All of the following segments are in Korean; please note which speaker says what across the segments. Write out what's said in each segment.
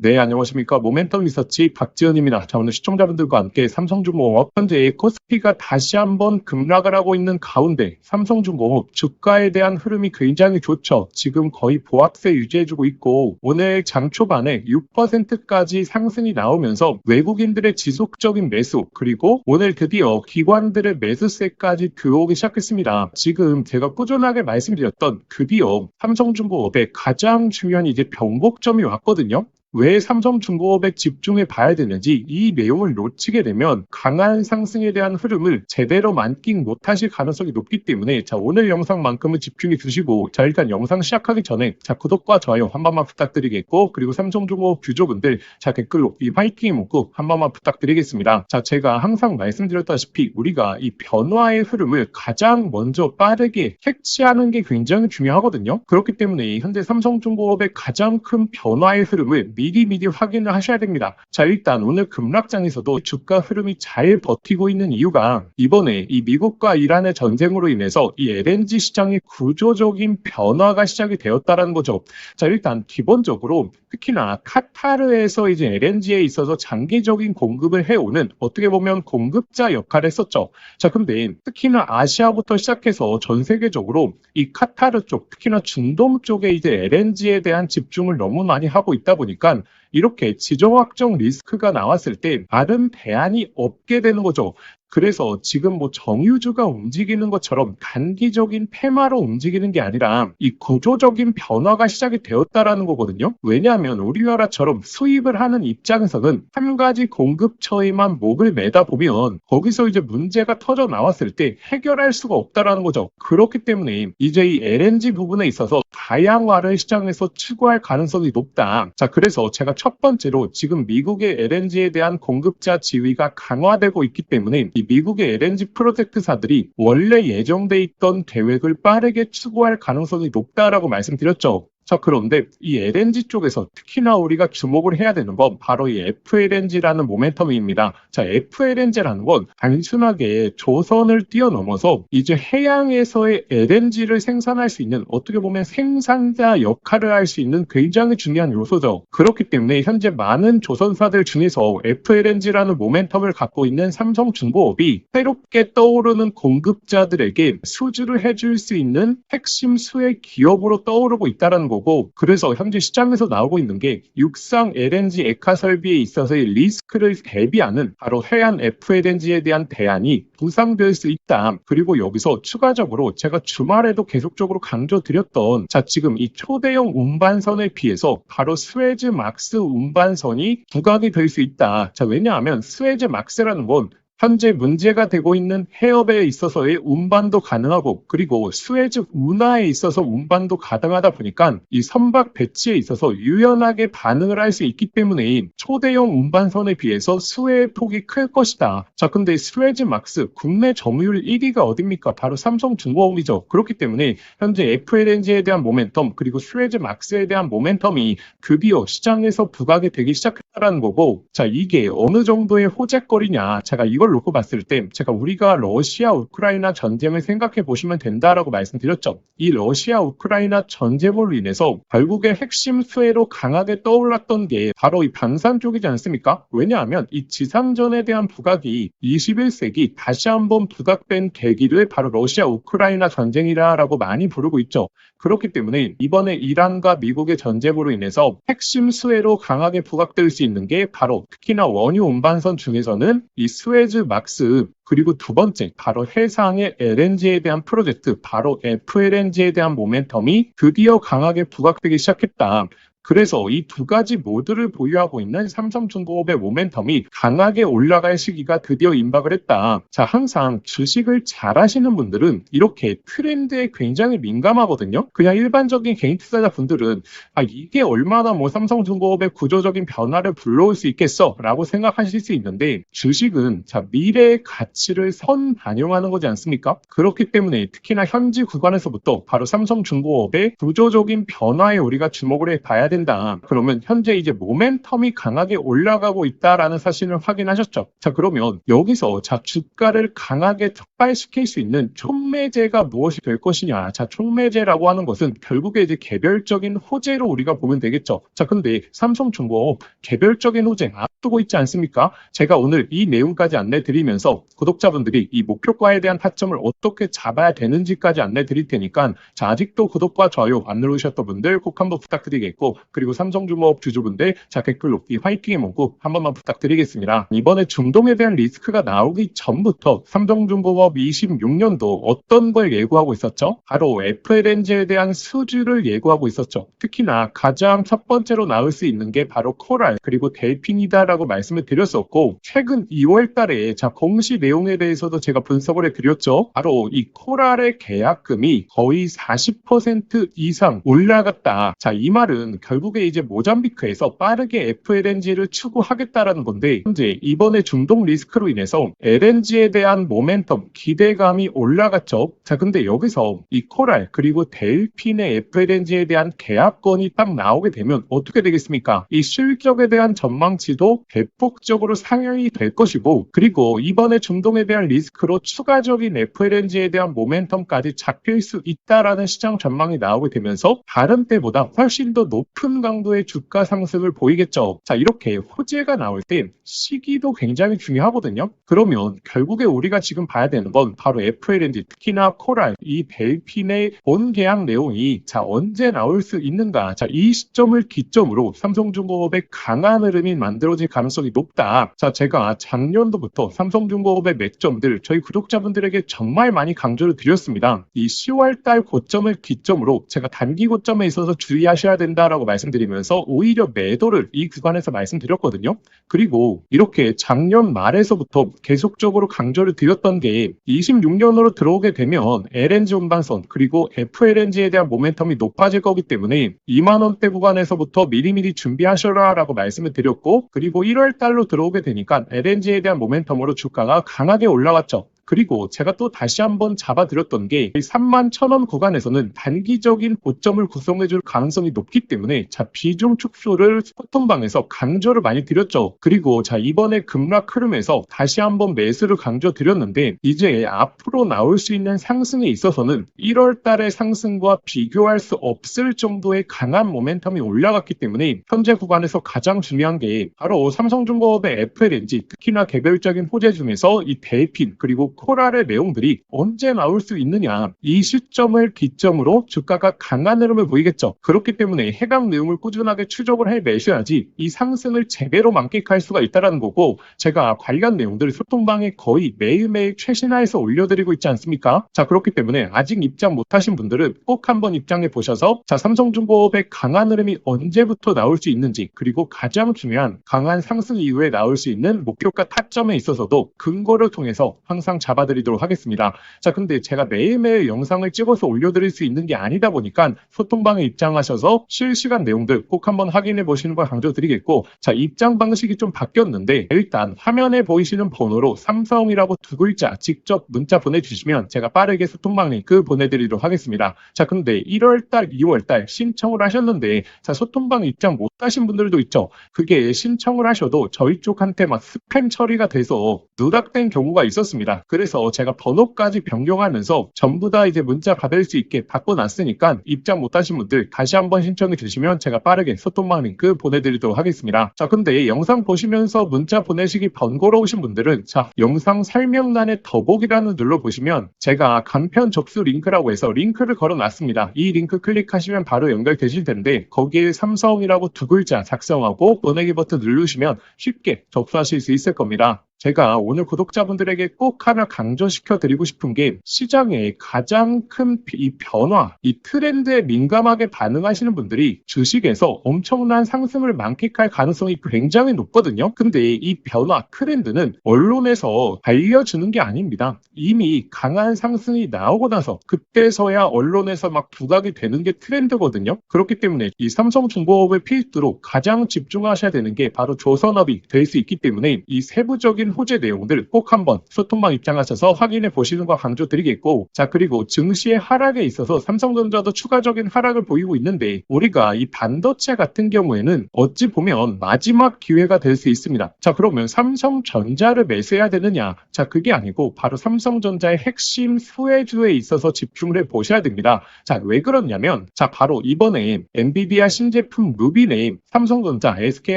Speaker 1: 네, 안녕하십니까. 모멘텀 리서치 박지은입니다. 자, 오늘 시청자분들과 함께 삼성중공업 현재 코스피가 다시 한번 급락을 하고 있는 가운데 삼성중공업 주가에 대한 흐름이 굉장히 좋죠. 지금 거의 보합세 유지해주고 있고 오늘 장 초반에 6%까지 상승이 나오면서 외국인들의 지속적인 매수 그리고 오늘 드디어 기관들의 매수세까지 들어오기 시작했습니다. 지금 제가 꾸준하게 말씀드렸던 드디어 삼성중공업의 가장 중요한 이제 변곡점이 왔거든요. 왜 삼성중공업에 집중해 봐야 되는지 이 내용을 놓치게 되면 강한 상승에 대한 흐름을 제대로 만끽 못하실 가능성이 높기 때문에 자, 오늘 영상만큼은 집중해 주시고 자, 일단 영상 시작하기 전에 자, 구독과 좋아요 한 번만 부탁드리겠고 그리고 삼성중공업 유저분들 자, 댓글로 이 화이팅 문구 한 번만 부탁드리겠습니다. 자, 제가 항상 말씀드렸다시피 우리가 이 변화의 흐름을 가장 먼저 빠르게 캐치하는 게 굉장히 중요하거든요. 그렇기 때문에 현재 삼성중공업의 가장 큰 변화의 흐름을 미리 확인을 하셔야 됩니다. 자, 일단 오늘 급락장에서도 주가 흐름이 잘 버티고 있는 이유가 이번에 이 미국과 이란의 전쟁으로 인해서 이 LNG 시장의 구조적인 변화가 시작이 되었다는 거죠. 자, 일단 기본적으로 특히나 카타르에서 이제 LNG에 있어서 장기적인 공급을 해오는 어떻게 보면 공급자 역할을 했었죠. 자, 근데 특히나 아시아부터 시작해서 전 세계적으로 이 카타르 쪽, 특히나 중동 쪽에 이제 LNG에 대한 집중을 너무 많이 하고 있다 보니까 이렇게 지정학적 리스크가 나왔을 때 다른 대안이 없게 되는 거죠. 그래서 지금 뭐 정유주가 움직이는 것처럼 단기적인 테마로 움직이는 게 아니라 이 구조적인 변화가 시작이 되었다라는 거거든요. 왜냐하면 우리나라처럼 수입을 하는 입장에서는 한 가지 공급처에만 목을 매다 보면 거기서 이제 문제가 터져 나왔을 때 해결할 수가 없다라는 거죠. 그렇기 때문에 이제 이 LNG 부분에 있어서 다양화를 시장에서 추구할 가능성이 높다. 자, 그래서 제가 첫 번째로 지금 미국의 LNG에 대한 공급자 지위가 강화되고 있기 때문에 이 미국의 LNG 프로젝트사들이 원래 예정돼 있던 계획을 빠르게 추구할 가능성이 높다라고 말씀드렸죠. 자, 그런데 이 LNG 쪽에서 특히나 우리가 주목을 해야 되는 건 바로 이 FLNG라는 모멘텀입니다. 자, FLNG라는 건 단순하게 조선을 뛰어넘어서 이제 해양에서의 LNG를 생산할 수 있는 어떻게 보면 생산자 역할을 할 수 있는 굉장히 중요한 요소죠. 그렇기 때문에 현재 많은 조선사들 중에서 FLNG라는 모멘텀을 갖고 있는 삼성중공업이 새롭게 떠오르는 공급자들에게 수주를 해줄 수 있는 핵심 수혜 기업으로 떠오르고 있다는 거고, 그래서 현재 시장에서 나오고 있는 게 육상 LNG 액화 설비에 있어서의 리스크를 대비하는 바로 해안 FLNG에 대한 대안이 부상될 수 있다. 그리고 여기서 추가적으로 제가 주말에도 계속적으로 강조드렸던 자, 지금 이 초대형 운반선에 비해서 바로 스웨즈 막스 운반선이 부각이 될 수 있다. 자, 왜냐하면 스웨즈 막스라는 건 현재 문제가 되고 있는 해협에 있어서의 운반도 가능하고 그리고 스웨즈 운하에 있어서 운반도 가능하다 보니까 이 선박 배치에 있어서 유연하게 반응을 할 수 있기 때문에 초대형 운반선에 비해서 수혜의 폭이 클 것이다. 자, 근데 스웨즈 막스 국내 점유율 1위가 어딥니까? 바로 삼성중공업이죠. 그렇기 때문에 현재 FLNG에 대한 모멘텀 그리고 스웨즈 막스에 대한 모멘텀이 드디어 시장에서 부각이 되기 시작했다는 거고, 자, 이게 어느 정도의 호재거리냐? 제가 이걸 놓고 봤을 때 제가 우리가 러시아 우크라이나 전쟁을 생각해 보시면 된다라고 말씀드렸죠. 이 러시아 우크라이나 전쟁으로 인해서 결국에 핵심 수혜로 강하게 떠올랐던 게 바로 이 방산 쪽이지 않습니까? 왜냐하면 이 지상전에 대한 부각이 21세기 다시 한번 부각된 계기를 바로 러시아 우크라이나 전쟁이라고 많이 부르고 있죠. 그렇기 때문에 이번에 이란과 미국의 전쟁으로 인해서 핵심 수혜로 강하게 부각될 수 있는 게 바로 특히나 원유 운반선 중에서는 이 스웨즈 막스 그리고 두 번째 바로 해상의 LNG에 대한 프로젝트 바로 FLNG에 대한 모멘텀이 드디어 강하게 부각되기 시작했다. 그래서 이 두 가지 모두를 보유하고 있는 삼성중공업의 모멘텀이 강하게 올라갈 시기가 드디어 임박을 했다. 자, 항상 주식을 잘 하시는 분들은 이렇게 트렌드에 굉장히 민감하거든요. 그냥 일반적인 개인 투자자 분들은 이게 얼마나 뭐 삼성중공업의 구조적인 변화를 불러올 수 있겠어 라고 생각하실 수 있는데 주식은 자, 미래의 가치를 반영하는 거지 않습니까? 그렇기 때문에 특히나 현지 구간에서부터 바로 삼성중공업의 구조적인 변화에 우리가 주목을 해봐야 된다. 그러면 현재 이제 모멘텀이 강하게 올라가고 있다라는 사실을 확인하셨죠. 자, 그러면 여기서 자, 주가를 강하게 촉발시킬 수 있는 촉매제가 무엇이 될 것이냐. 자, 촉매제라고 하는 것은 결국에 이제 개별적인 호재로 우리가 보면 되겠죠. 자, 근데 삼성중공업 개별적인 호재 앞두고 있지 않습니까? 제가 오늘 이 내용까지 안내 드리면서 구독자분들이 이 목표가에 대한 타점을 어떻게 잡아야 되는지까지 안내 드릴 테니까 자, 아직도 구독과 좋아요 안 누르셨던 분들 꼭 한번 부탁드리겠고, 그리고 삼성중공업 주주분들 자, 댓글로 이 화이팅의 문구 한 번만 부탁드리겠습니다. 이번에 중동에 대한 리스크가 나오기 전부터 삼성중공업 26년도 어떤 걸 예고하고 있었죠? 바로 FLNG에 대한 수주를 예고하고 있었죠. 특히나 가장 첫 번째로 나올 수 있는 게 바로 코랄 그리고 델핀이다라고 말씀을 드렸었고, 최근 2월 달에 자, 공시 내용에 대해서도 제가 분석을 해드렸죠. 바로 이 코랄의 계약금이 거의 40% 이상 올라갔다. 자, 이 말은 결국에 이제 모잠비크에서 빠르게 FLNG를 추구하겠다라는 건데, 현재 이번에 중동 리스크로 인해서 LNG에 대한 모멘텀, 기대감이 올라갔죠. 자, 근데 여기서 이 코랄 그리고 델핀의 FLNG에 대한 계약건이 딱 나오게 되면 어떻게 되겠습니까? 이 실적에 대한 전망치도 대폭적으로 상향이 될 것이고, 그리고 이번에 중동에 대한 리스크로 추가적인 FLNG에 대한 모멘텀까지 잡힐 수 있다라는 시장 전망이 나오게 되면서 다른 때보다 훨씬 더 높은 강도의 주가 상승을 보이겠죠. 자, 이렇게 호재가 나올 때 시기도 굉장히 중요하거든요. 그러면 결국에 우리가 지금 봐야 되는 건 바로 FLNG, 특히나 코랄, 이 델핀의 본 계약 내용이 자, 언제 나올 수 있는가. 자, 이 시점을 기점으로 삼성중공업의 강한 흐름이 만들어질 가능성이 높다. 자, 제가 작년도부터 삼성중공업의 맥점들 저희 구독자분들에게 정말 많이 강조를 드렸습니다. 이 10월달 고점을 기점으로 제가 단기 고점에 있어서 주의하셔야 된다라고 말씀드리면서 오히려 매도를 이 구간에서 말씀드렸거든요. 그리고 이렇게 작년 말에서부터 계속적으로 강조를 드렸던 게 26년으로 들어오게 되면 LNG 운반선 그리고 FLNG에 대한 모멘텀이 높아질 거기 때문에 2만원대 구간에서부터 미리미리 준비하셔라 라고 말씀을 드렸고, 그리고 1월 달로 들어오게 되니까 LNG에 대한 모멘텀으로 주가가 강하게 올라왔죠. 그리고 제가 또 다시 한번 잡아드렸던 게 31,000원 구간에서는 단기적인 고점을 구성해줄 가능성이 높기 때문에 자, 비중 축소를 소통방에서 강조를 많이 드렸죠. 그리고 자, 이번에 급락 흐름에서 다시 한번 매수를 강조드렸는데, 이제 앞으로 나올 수 있는 상승에 있어서는 1월 달의 상승과 비교할 수 없을 정도의 강한 모멘텀이 올라갔기 때문에 현재 구간에서 가장 중요한 게 바로 삼성중공업의 FLNG, 특히나 개별적인 호재 중에서 이 델핀 그리고 코랄의 내용들이 언제 나올 수 있느냐, 이 시점을 기점으로 주가가 강한 흐름을 보이겠죠. 그렇기 때문에 해당 내용을 꾸준하게 추적을 해 매셔야지 이 상승을 제대로 만끽할 수가 있다는 거고, 제가 관련 내용들을 소통방에 거의 매일매일 최신화해서 올려드리고 있지 않습니까? 자, 그렇기 때문에 아직 입장 못하신 분들은 꼭 한번 입장해 보셔서 자, 삼성중공업의 강한 흐름이 언제부터 나올 수 있는지, 그리고 가장 중요한 강한 상승 이후에 나올 수 있는 목표가 타점에 있어서도 근거를 통해서 항상 잡아드리도록 하겠습니다. 자, 근데 제가 매일매일 영상을 찍어서 올려드릴 수 있는 게 아니다 보니까 소통방에 입장하셔서 실시간 내용들 꼭 한번 확인해 보시는 걸 강조드리겠고, 자, 입장 방식이 좀 바뀌었는데 일단 화면에 보이시는 번호로 삼성이라고 두 글자 직접 문자 보내주시면 제가 빠르게 소통방 링크 보내드리도록 하겠습니다. 자, 근데 1월달, 2월달 신청을 하셨는데 자, 소통방 입장 못 하신 분들도 있죠. 그게 신청을 하셔도 저희 쪽한테 막 스팸 처리가 돼서 누락된 경우가 있었습니다. 그래서 제가 번호까지 변경하면서 전부 다 이제 문자 받을 수 있게 바꿔놨으니까 입장 못하신 분들 다시 한번 신청해 주시면 제가 빠르게 소통방 링크 보내드리도록 하겠습니다. 자, 근데 영상 보시면서 문자 보내시기 번거로우신 분들은 자, 영상 설명란에 더보기란을 눌러보시면 제가 간편 접수 링크라고 해서 링크를 걸어놨습니다. 이 링크 클릭하시면 바로 연결되실 텐데 거기에 삼성이라고 두 글자 작성하고 보내기 버튼 누르시면 쉽게 접수하실 수 있을 겁니다. 제가 오늘 구독자분들에게 꼭 하나 강조시켜 드리고 싶은 게 시장의 가장 큰 이 변화, 이 트렌드에 민감하게 반응하시는 분들이 주식에서 엄청난 상승을 만끽할 가능성이 굉장히 높거든요. 근데 이 변화, 트렌드는 언론에서 알려주는 게 아닙니다. 이미 강한 상승이 나오고 나서 그때서야 언론에서 막 부각이 되는 게 트렌드거든요. 그렇기 때문에 이 삼성중공업의 필두로 가장 집중하셔야 되는 게 바로 조선업이 될 수 있기 때문에 이 세부적인 호재 내용들 꼭 한번 소통방 입장하셔서 확인해 보시는 거 강조드리겠고, 자, 그리고 증시의 하락에 있어서 삼성전자도 추가적인 하락을 보이고 있는데, 우리가 이 반도체 같은 경우에는 어찌 보면 마지막 기회가 될 수 있습니다. 자, 그러면 삼성전자를 매수해야 되느냐? 자, 그게 아니고 바로 삼성전자의 핵심 수혜주에 있어서 집중을 해 보셔야 됩니다. 자, 왜 그러냐면, 자, 바로 이번에 엔비디아 신제품 루비네임 삼성전자, SK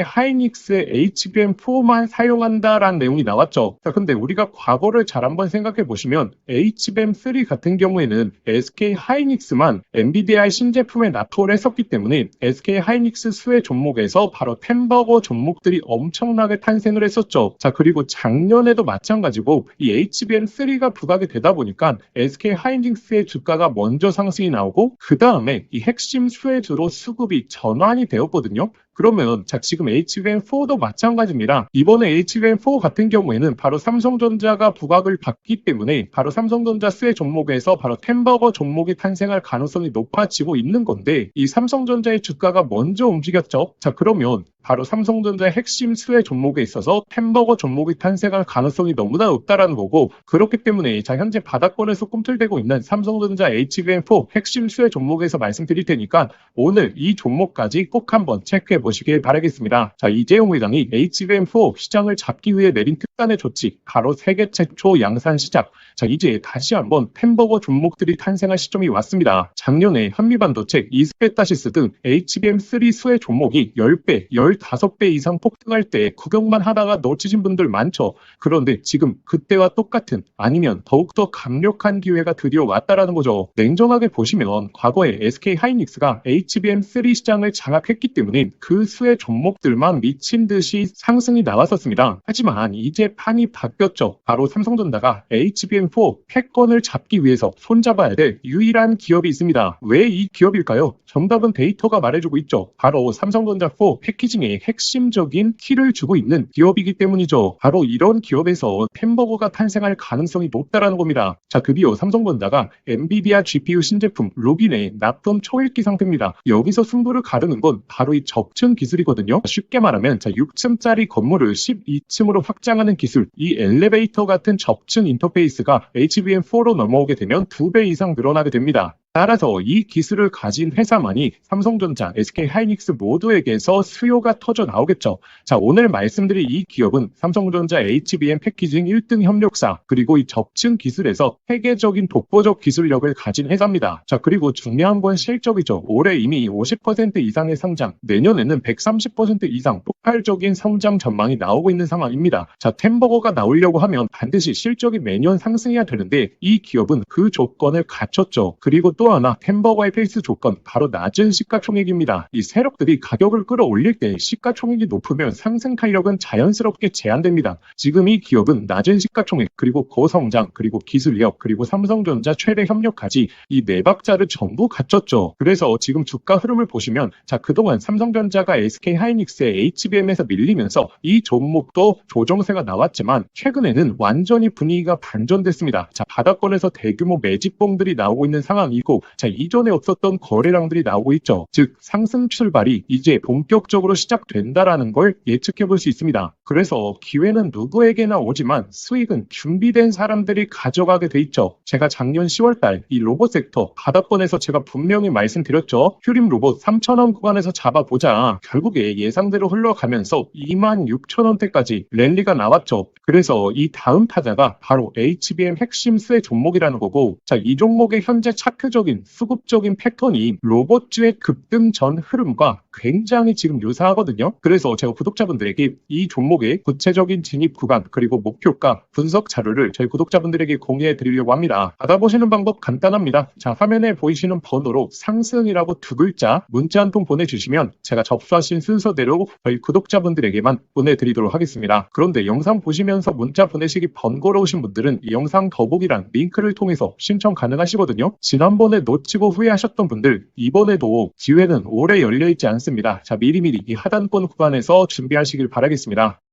Speaker 1: 하이닉스의 HBM4만 사용한다라는 내용이 나왔죠. 자, 근데 우리가 과거를 잘 한번 생각해 보시면 HBM3 같은 경우에는 SK 하이닉스만 엔비디아의 신제품에 납품을 했었기 때문에 SK 하이닉스 수혜 종목에서 바로 템버거 종목들이 엄청나게 탄생을 했었죠. 자, 그리고 작년에도 마찬가지고 이 HBM3가 부각이 되다 보니까 SK 하이닉스의 주가가 먼저 상승이 나오고, 그 다음에 이 핵심 수혜주로 수급이 전환이 되었거든요. 그러면 자, 지금 HBM4도 마찬가지입니다. 이번에 HBM4 같은 경우에는 바로 삼성전자가 부각을 받기 때문에 바로 삼성전자 수혜 종목에서 바로 템버거 종목이 탄생할 가능성이 높아지고 있는 건데, 이 삼성전자의 주가가 먼저 움직였죠. 자, 그러면 바로 삼성전자의 핵심 수혜 종목에 있어서 템버거 종목이 탄생할 가능성이 너무나 높다라는 거고, 그렇기 때문에 자, 현재 바닥권에서 꿈틀대고 있는 삼성전자 HBM4 핵심 수혜 종목에서 말씀드릴 테니까 오늘 이 종목까지 꼭 한번 체크해 보시길 바라겠습니다. 자, 이재용 회장이 HBM4 시장을 잡기 위해 내린 특단의 조치, 바로 세계 최초 양산 시작. 자, 이제 다시 한번 템버거 종목들이 탄생할 시점이 왔습니다. 작년에 한미반도체, 이스페타시스 등 HBM3 수혜 종목이 10배, 15배 이상 폭등할 때 구경만 하다가 놓치신 분들 많죠. 그런데 지금 그때와 똑같은, 아니면 더욱더 강력한 기회가 드디어 왔다라는 거죠. 냉정하게 보시면 과거에 SK 하이닉스가 HBM3 시장을 장악했기 때문에 그 수혜 종목들만 미친 듯이 상승이 나왔었습니다. 하지만 이제 판이 바뀌었죠. 바로 삼성전자가 HBM4 패권을 잡기 위해서 손잡아야 될 유일한 기업이 있습니다. 왜 이 기업일까요? 정답은 데이터가 말해주고 있죠. 바로 삼성전자 4 패키징에 핵심적인 키를 주고 있는 기업이기 때문이죠. 바로 이런 기업에서 템버거가 탄생할 가능성이 높다라는 겁니다. 자, 드디어 삼성전자가 엔비디아 GPU 신제품 루빈의 납품 초읽기 상태입니다. 여기서 승부를 가르는 건 바로 이 접층 기술이거든요. 쉽게 말하면 자, 6층짜리 건물을 12층으로 확장하는 기술, 이 엘리베이터 같은 접층 인터페이스가 HBM4로 넘어오게 되면 2배 이상 늘어나게 됩니다. 따라서 이 기술을 가진 회사만이 삼성전자, SK 하이닉스 모두에게서 수요가 터져 나오겠죠. 자, 오늘 말씀드릴 이 기업은 삼성전자 HBM 패키징 1등 협력사, 그리고 이 접층 기술에서 세계적인 독보적 기술력을 가진 회사입니다. 자, 그리고 중요한 건 실적이죠. 올해 이미 50% 이상의 성장, 내년에는 130% 이상 폭발적인 성장 전망이 나오고 있는 상황입니다. 자, 템버거가 나오려고 하면 반드시 실적이 매년 상승해야 되는데 이 기업은 그 조건을 갖췄죠. 그리고 또 하나 템버거의 필수 조건, 바로 낮은 시가총액입니다. 이 세력들이 가격을 끌어올릴 때 시가총액이 높으면 상승 탄력은 자연스럽게 제한됩니다. 지금 이 기업은 낮은 시가총액, 그리고 고성장, 그리고 기술력, 그리고 삼성전자 최대 협력까지 이 네 박자를 전부 갖췄죠. 그래서 지금 주가 흐름을 보시면 자, 그동안 삼성전자가 SK 하이닉스의 HBM에서 밀리면서 이 종목도 조정세가 나왔지만 최근에는 완전히 분위기가 반전됐습니다. 자, 바닥권에서 대규모 매집봉들이 나오고 있는 상황이고, 자, 이전에 없었던 거래량들이 나오고 있죠. 즉, 상승 출발이 이제 본격적으로 시작된다라는 걸 예측해 볼 수 있습니다. 그래서 기회는 누구에게나 오지만 수익은 준비된 사람들이 가져가게 돼 있죠. 제가 작년 10월달 이 로봇 섹터 바닥권에서 제가 분명히 말씀드렸죠. 휴림 로봇 3,000원 구간에서 잡아보자. 결국에 예상대로 흘러가면서 26,000원대까지 랠리가 나왔죠. 그래서 이 다음 타자가 바로 HBM 핵심 수혜 종목이라는 거고, 자, 이 종목의 현재 차트적인 수급적인 패턴이 로봇주의 급등 전 흐름과 굉장히 지금 유사하거든요. 그래서 제가 구독자분들에게 이 종목의 구체적인 진입 구간, 그리고 목표가 분석 자료를 저희 구독자분들에게 공유해 드리려고 합니다. 받아보시는 방법 간단합니다. 자, 화면에 보이시는 번호로 상승이라고 두 글자 문자 한 통 보내주시면 제가 접수하신 순서대로 저희 구독자분들에게만 보내드리도록 하겠습니다. 그런데 영상 보시면서 문자 보내시기 번거로우신 분들은 이 영상 더보기란 링크를 통해서 신청 가능하시거든요. 지난번에 놓치고 후회하셨던 분들, 이번에도 기회는 오래 열려있지 않습니다. 자, 미리미리 이 하단권 구간에서 준비하시길 바라겠습니다.